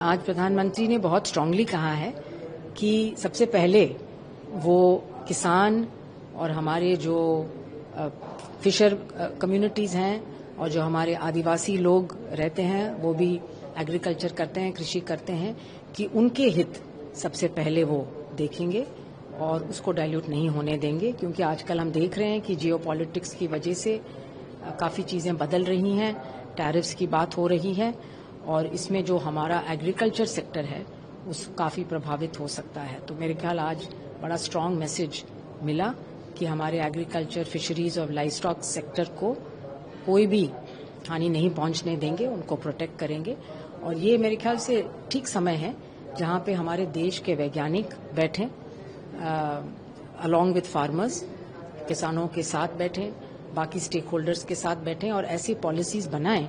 आज प्रधानमंत्री ने बहुत स्ट्रांगली कहा है कि सबसे पहले वो किसान और हमारे जो फिशर कम्युनिटीज हैं और जो हमारे आदिवासी लोग रहते हैं वो भी एग्रीकल्चर करते हैं, कृषि करते हैं, कि उनके हित सबसे पहले वो देखेंगे और उसको डाइल्यूट नहीं होने देंगे। क्योंकि आजकल हम देख रहे हैं कि जियोपॉलिटिक्स की वजह से काफ़ी चीज़ें बदल रही हैं, टैरिफ्स की बात हो रही है और इसमें जो हमारा एग्रीकल्चर सेक्टर है उस काफ़ी प्रभावित हो सकता है। तो मेरे ख्याल आज बड़ा स्ट्रांग मैसेज मिला कि हमारे एग्रीकल्चर, फिशरीज और लाइव स्टॉक सेक्टर को कोई भी हानि नहीं पहुंचने देंगे, उनको प्रोटेक्ट करेंगे। और ये मेरे ख्याल से ठीक समय है जहां पे हमारे देश के वैज्ञानिक बैठें अलॉन्ग विथ फार्मर्स, किसानों के साथ बैठें, बाकी स्टेक होल्डर्स के साथ बैठें और ऐसी पॉलिसीज बनाएं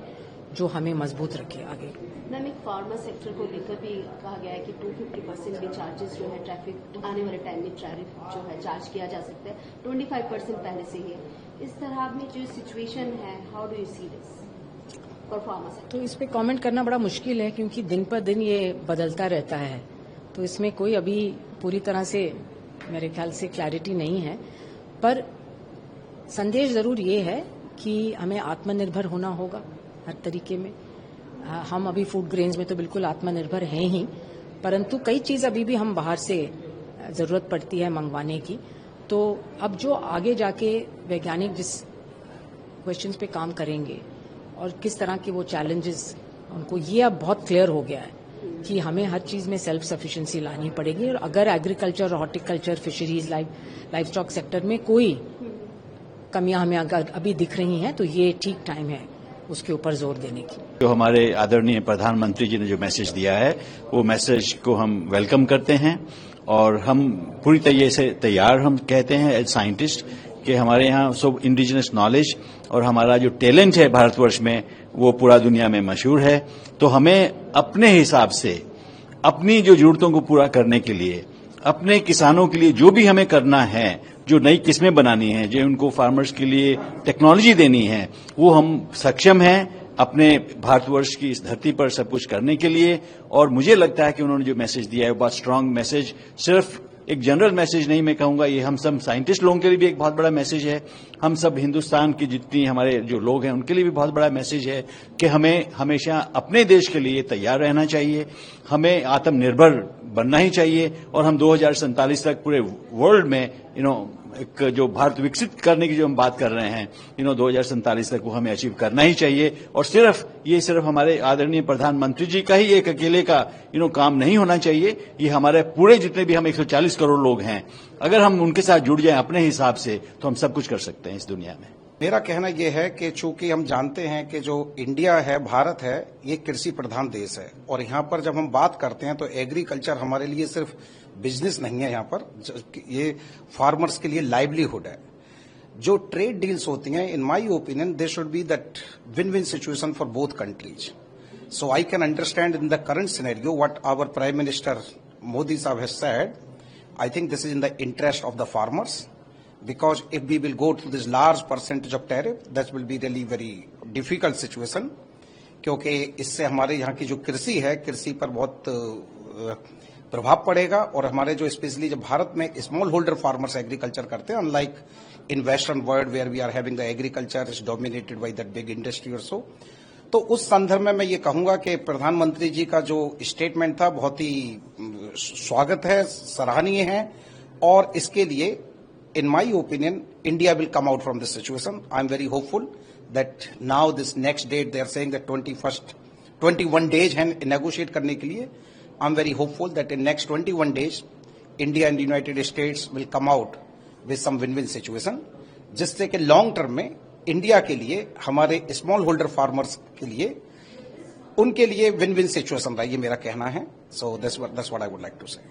जो हमें मजबूत रखे आगे। मैम, एक फार्मर सेक्टर को लेकर भी कहा गया है कि 250% भी चार्जेस जो है ट्रैफिक आने वाले टाइम में टैरिफ जो है चार्ज किया जा सकता है, 25% पहले से ही है। इस तरह में जो सिचुएशन है, how do you see this for farmer sector? तो इस पे कमेंट करना बड़ा मुश्किल है क्योंकि दिन पर दिन ये बदलता रहता है, तो इसमें कोई अभी पूरी तरह से मेरे ख्याल से क्लैरिटी नहीं है। पर संदेश जरूर ये है कि हमें आत्मनिर्भर होना होगा हर तरीके में। हम अभी फूड ग्रेन्स में तो बिल्कुल आत्मनिर्भर हैं ही, परंतु कई चीज़ अभी भी हम बाहर से ज़रूरत पड़ती है मंगवाने की। तो अब जो आगे जाके वैज्ञानिक जिस क्वेश्चंस पे काम करेंगे और किस तरह के वो चैलेंजेस उनको, ये अब बहुत क्लियर हो गया है कि हमें हर चीज़ में सेल्फ सफिशिएंसी लानी पड़ेगी। और अगर agriculture, horticulture, fisheries, live stock sector में कोई कमियां हमें अगर अभी दिख रही हैं तो ये ठीक टाइम है उसके ऊपर जोर देने की। जो हमारे आदरणीय प्रधानमंत्री जी ने जो मैसेज दिया है वो मैसेज को हम वेलकम करते हैं और हम पूरी तरीके से तैयार, हम कहते हैं एज साइंटिस्ट कि हमारे यहाँ सब इंडिजिनस नॉलेज और हमारा जो टैलेंट है भारतवर्ष में वो पूरा दुनिया में मशहूर है। तो हमें अपने हिसाब से अपनी जो जरूरतों को पूरा करने के लिए, अपने किसानों के लिए जो भी हमें करना है, जो नई किस्में बनानी है, जो उनको फार्मर्स के लिए टेक्नोलॉजी देनी है, वो हम सक्षम हैं अपने भारतवर्ष की इस धरती पर सब कुछ करने के लिए। और मुझे लगता है कि उन्होंने जो मैसेज दिया है वो बहुत स्ट्रांग मैसेज, सिर्फ एक जनरल मैसेज नहीं मैं कहूंगा, ये हम सब साइंटिस्ट लोगों के लिए भी एक बहुत बड़ा मैसेज है। हम सब हिंदुस्तान की जितनी हमारे जो लोग हैं उनके लिए भी बहुत बड़ा मैसेज है कि हमें हमेशा अपने देश के लिए तैयार रहना चाहिए, हमें आत्मनिर्भर बनना ही चाहिए और हम 2047 तक पूरे वर्ल्ड में एक जो भारत विकसित करने की जो हम बात कर रहे हैं 2047 तक वो हमें अचीव करना ही चाहिए। और सिर्फ हमारे आदरणीय प्रधानमंत्री जी का ही एक अकेले का काम नहीं होना चाहिए, ये हमारे पूरे जितने भी हम 140 करोड़ लोग हैं, अगर हम उनके साथ जुड़ जाएं अपने हिसाब से तो हम सब कुछ कर सकते हैं इस दुनिया में। मेरा कहना यह है कि चूंकि हम जानते हैं कि जो इंडिया है, भारत है, ये कृषि प्रधान देश है और यहाँ पर जब हम बात करते हैं तो एग्रीकल्चर हमारे लिए सिर्फ बिजनेस नहीं है, यहाँ पर ये फार्मर्स के लिए लाइवलीहुड है। जो ट्रेड डील्स होती हैं, in my opinion they should be that win win situation for both countries. So I can understand in the current scenario what our prime minister Modi साहब has said. I think this is in the interest of the farmers, because if we will go to this large percentage of tariff, that will be really very difficult situation, क्योंकि इससे हमारे यहाँ की जो कृषि है, कृषि पर बहुत प्रभाव पड़ेगा। और हमारे जो स्पेशली जब भारत में स्मॉल होल्डर फार्मर्स एग्रीकल्चर करते हैं, unlike in western world where we are having the agriculture is dominated by that big industry और सो। तो उस संदर्भ में मैं ये कहूंगा कि प्रधानमंत्री जी का जो स्टेटमेंट था बहुत ही स्वागत है, सराहनीय है और इसके लिए in my opinion, India will come out from this situation. I'm very hopeful that now this next date, they are saying that 21 days हैं negotiate करने के लिए. I'm very hopeful that in next 21 days, India and the United States will come out with some win-win situation, जिससे कि long term में India के लिए, हमारे small holder farmers के लिए, उनके लिए win-win situation रहा, ये मेरा कहना है. So that's what I would like to say.